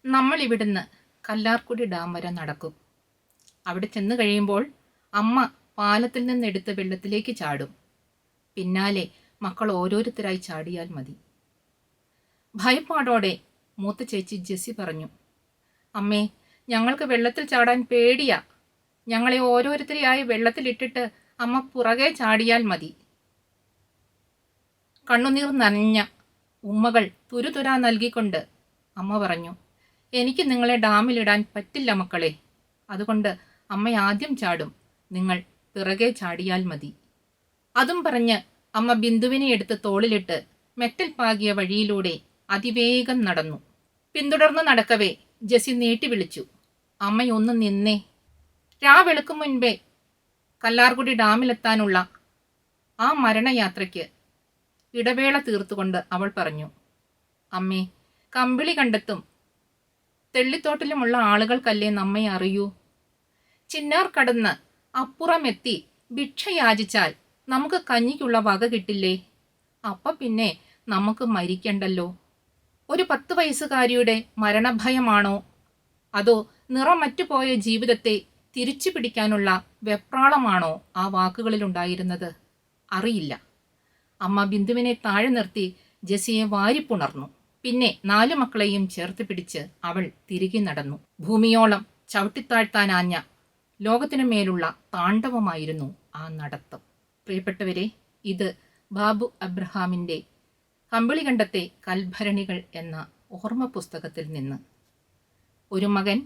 നമ്മൾ ഇവിടുന്ന് കല്ലാർക്കുടി ഡാം വരെ നടക്കും. അവിടെ ചെന്ന് കഴിയുമ്പോൾ അമ്മ പാലത്തിൽ നിന്നെടുത്ത് വെള്ളത്തിലേക്ക് ചാടും. പിന്നാലെ മക്കൾ ഓരോരുത്തരായി ചാടിയാൽ മതി. ഭയപ്പാടോടെ മൂത്ത ചേച്ചി ജെസ്സി പറഞ്ഞു, അമ്മേ, ഞങ്ങൾക്ക് വെള്ളത്തിൽ ചാടാൻ പേടിയാ. ഞങ്ങളെ ഓരോരുത്തരെയായി വെള്ളത്തിലിട്ടിട്ട് അമ്മ പുറകെ ചാടിയാൽ മതി. കണ്ണുനീർ നനഞ്ഞ ഉമ്മകൾ തുരുതുരാ നൽകിക്കൊണ്ട് അമ്മ പറഞ്ഞു, എനിക്ക് നിങ്ങളെ ഡാമിലിടാൻ പറ്റില്ല മക്കളെ. അതുകൊണ്ട് അമ്മ ആദ്യം ചാടും, നിങ്ങൾ പിറകെ ചാടിയാൽ മതി. അതും പറഞ്ഞ് അമ്മ ബിന്ദുവിനെ എടുത്ത് തോളിലിട്ട് മെറ്റൽ പാകിയ വഴിയിലൂടെ അതിവേഗം നടന്നു. പിന്തുടർന്ന് നടക്കവേ ജെസ്സി നീട്ടി വിളിച്ചു, അമ്മയൊന്ന് നിന്നേ. രാവെളുക്കും മുൻപേ കല്ലാർകുടി ഡാമിലെത്താനുള്ള ആ മരണയാത്രയ്ക്ക് ഇടവേള തീർത്തുകൊണ്ട് അവൾ പറഞ്ഞു, അമ്മേ, കമ്പിളി കണ്ടെത്തും തെള്ളിത്തോട്ടിലുമുള്ള ആളുകൾക്കല്ലേ നമ്മെ അറിയൂ. ചിന്നാർ കടന്ന് അപ്പുറമെത്തി ഭിക്ഷ യാചിച്ചാൽ നമുക്ക് കഞ്ഞിക്കുള്ള വക കിട്ടില്ലേ? അപ്പ പിന്നെ നമുക്ക് മരിക്കണ്ടല്ലോ. ഒരു 10 വയസ്സുകാരിയുടെ മരണഭയമാണോ അതോ നിറമറ്റുപോയ ജീവിതത്തെ തിരിച്ചു പിടിക്കാനുള്ള വെപ്രാളമാണോ ആ വാക്കുകളിലുണ്ടായിരുന്നത്? അറിയില്ല. അമ്മ ബിന്ദുവിനെ താഴെ നിർത്തി ജെസ്സിയെ വാരിപ്പുണർന്നു. പിന്നെ 4 മക്കളെയും ചേർത്ത് പിടിച്ച് അവൾ തിരികെ നടന്നു. ഭൂമിയോളം ചവിട്ടിത്താഴ്ത്താനാഞ്ഞ ലോകത്തിനു മേലുള്ള താണ്ഡവമായിരുന്നു ആ നടത്തം. പ്രിയപ്പെട്ടവരെ, ഇത് ബാബു അബ്രഹാമിൻ്റെ കമ്പിളികണ്ടത്തെ കൽഭരണികൾ എന്ന ഓർമ്മ പുസ്തകത്തിൽ നിന്ന്. ഒരു മകൻ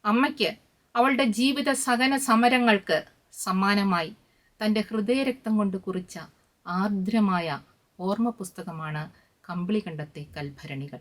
അമ്മയ്ക്ക് അവളുടെ ജീവിത സഹന സമരങ്ങൾക്ക് സമ്മാനമായി തൻ്റെ ഹൃദയരക്തം കൊണ്ട് കുറിച്ച ആർദ്രമായ ഓർമ്മ പുസ്തകമാണ് കമ്പിളികണ്ടത്തെ കൽഭരണികൾ.